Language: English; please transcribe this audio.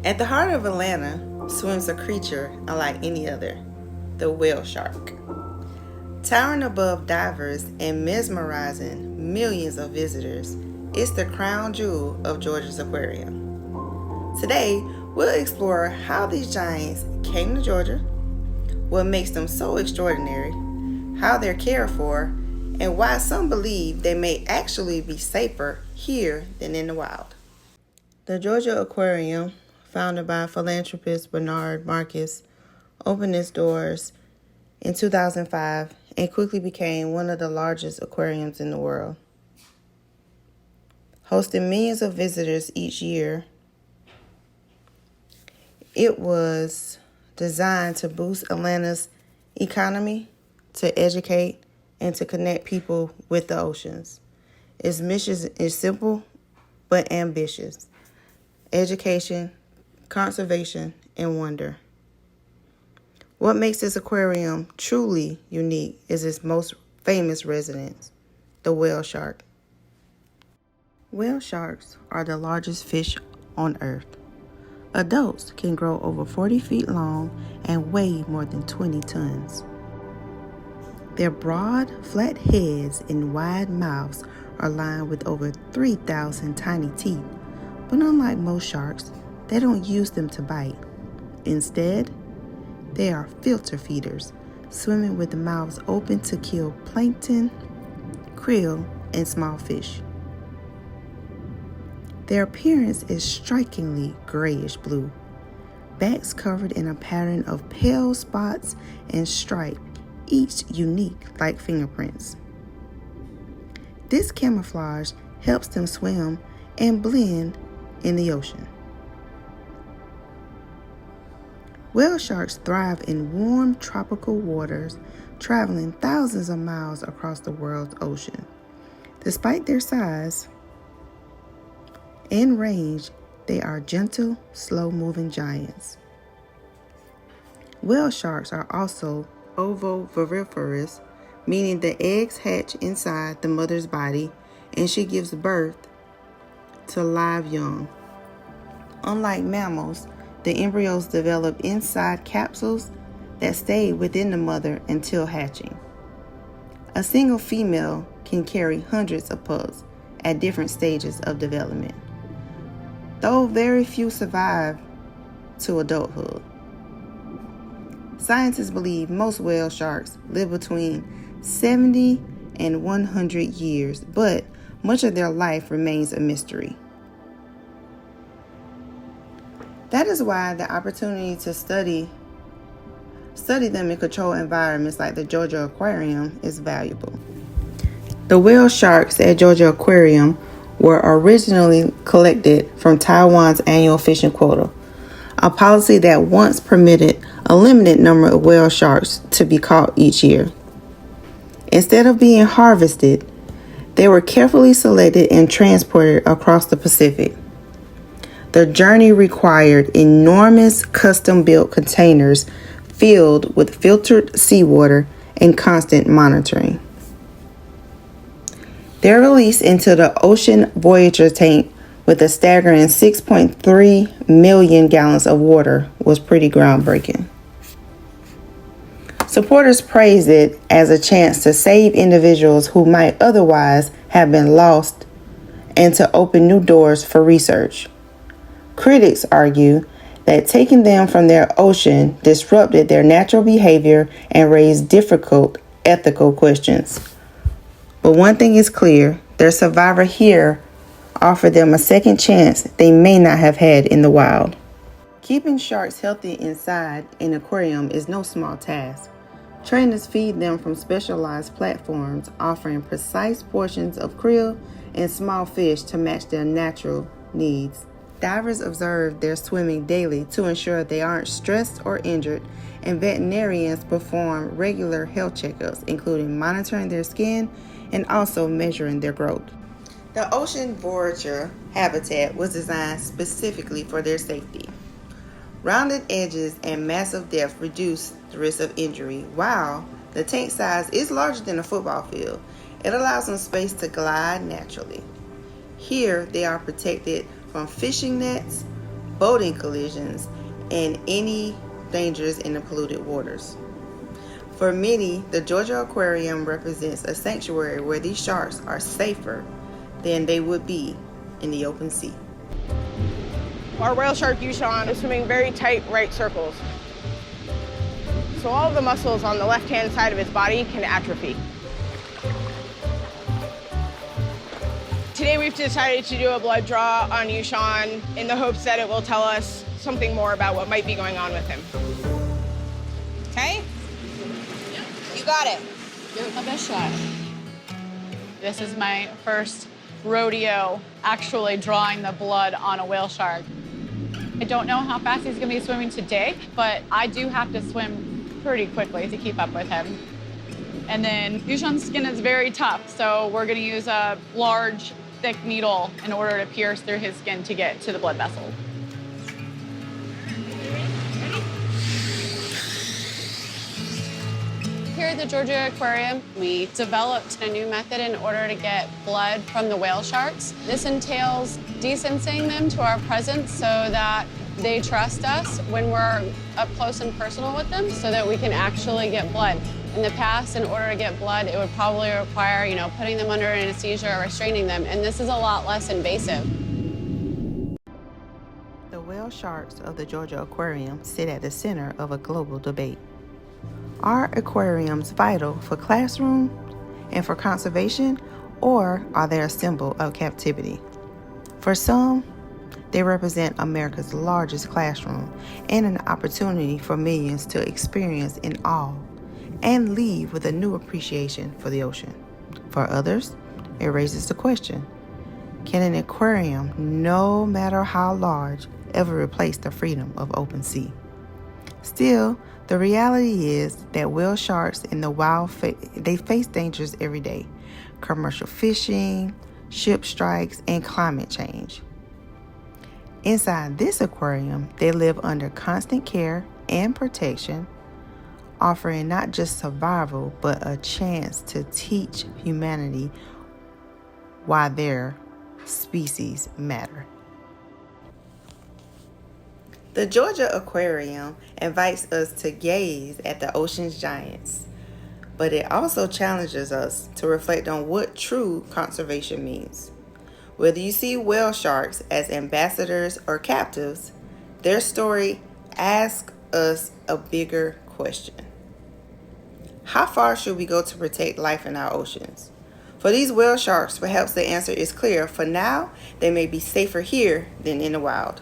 At the heart of Atlanta swims a creature unlike any other, the whale shark. Towering above divers and mesmerizing millions of visitors, it's the crown jewel of Georgia's aquarium. Today, we'll explore how these giants came to Georgia, what makes them so extraordinary, how they're cared for, and why some believe they may actually be safer here than in the wild. The Georgia Aquarium, founded by philanthropist Bernard Marcus, opened its doors in 2005 and quickly became one of the largest aquariums in the world. Hosting millions of visitors each year, it was designed to boost Atlanta's economy, to educate, and to connect people with the oceans. Its mission is simple but ambitious: education, conservation, and wonder. What makes this aquarium truly unique is its most famous resident, the whale shark. Whale sharks are the largest fish on Earth. Adults can grow over 40 feet long and weigh more than 20 tons. Their broad, flat heads and wide mouths are lined with over 3,000 tiny teeth, but unlike most sharks, they don't use them to bite. Instead, they are filter feeders, swimming with mouths open to kill plankton, krill, and small fish. Their appearance is strikingly grayish blue, backs covered in a pattern of pale spots and stripes, each unique like fingerprints. This camouflage helps them swim and blend in the ocean. Whale sharks thrive in warm tropical waters, traveling thousands of miles across the world's ocean. Despite their size and range, they are gentle, slow-moving giants. Whale sharks are also ovoviviparous, meaning the eggs hatch inside the mother's body and she gives birth to live young. Unlike mammals, the embryos develop inside capsules that stay within the mother until hatching. A single female can carry hundreds of pups at different stages of development, though very few survive to adulthood. Scientists believe most whale sharks live between 70 and 100 years, but much of their life remains a mystery. That is why the opportunity to study them in controlled environments like the Georgia Aquarium is valuable. The whale sharks at Georgia Aquarium were originally collected from Taiwan's annual fishing quota, a policy that once permitted a limited number of whale sharks to be caught each year. Instead of being harvested, they were carefully selected and transported across the Pacific. The journey required enormous custom-built containers filled with filtered seawater and constant monitoring. Their release into the Ocean Voyager tank with a staggering 6.3 million gallons of water was pretty groundbreaking. Supporters praised it as a chance to save individuals who might otherwise have been lost and to open new doors for research. Critics argue that taking them from their ocean disrupted their natural behavior and raised difficult ethical questions. But one thing is clear, their survivor here offered them a second chance they may not have had in the wild. Keeping sharks healthy inside an aquarium is no small task. Trainers feed them from specialized platforms offering precise portions of krill and small fish to match their natural needs. Divers observe their swimming daily to ensure they aren't stressed or injured, and veterinarians perform regular health checkups, including monitoring their skin and also measuring their growth. The Ocean Voyager habitat was designed specifically for their safety. Rounded edges and massive depth reduce the risk of injury. While the tank size is larger than a football field, it allows them space to glide naturally. Here, they are protected from fishing nets, boating collisions, and any dangers in the polluted waters. For many, the Georgia Aquarium represents a sanctuary where these sharks are safer than they would be in the open sea. Our whale shark Yushan is swimming very tight right circles. So all of the muscles on the left-hand side of his body can atrophy. Today we've decided to do a blood draw on Yushan in the hopes that it will tell us something more about what might be going on with him. Okay? You got it. Give it my best shot. This is my first rodeo actually drawing the blood on a whale shark. I don't know how fast he's gonna be swimming today, but I do have to swim pretty quickly to keep up with him. And then Yushan's skin is very tough, so we're gonna use a large, thick needle in order to pierce through his skin to get to the blood vessel. Here at the Georgia Aquarium, we developed a new method in order to get blood from the whale sharks. This entails desensing them to our presence so that they trust us when we're up close and personal with them so that we can actually get blood. In the past, in order to get blood, it would probably require, putting them under anesthesia or restraining them, and this is a lot less invasive. The whale sharks of the Georgia Aquarium sit at the center of a global debate. Are aquariums vital for classrooms and for conservation, or are they a symbol of captivity? For some, they represent America's largest classroom and an opportunity for millions to experience in awe and leave with a new appreciation for the ocean. For others, it raises the question, can an aquarium, no matter how large, ever replace the freedom of open sea? Still, the reality is that whale sharks in the wild, they face dangers every day. Commercial fishing, ship strikes, and climate change. Inside this aquarium, they live under constant care and protection, offering not just survival, but a chance to teach humanity why their species matter. The Georgia Aquarium invites us to gaze at the ocean's giants, but it also challenges us to reflect on what true conservation means. Whether you see whale sharks as ambassadors or captives, their story asks us a bigger question. How far should we go to protect life in our oceans? For these whale sharks, perhaps the answer is clear. For now, they may be safer here than in the wild.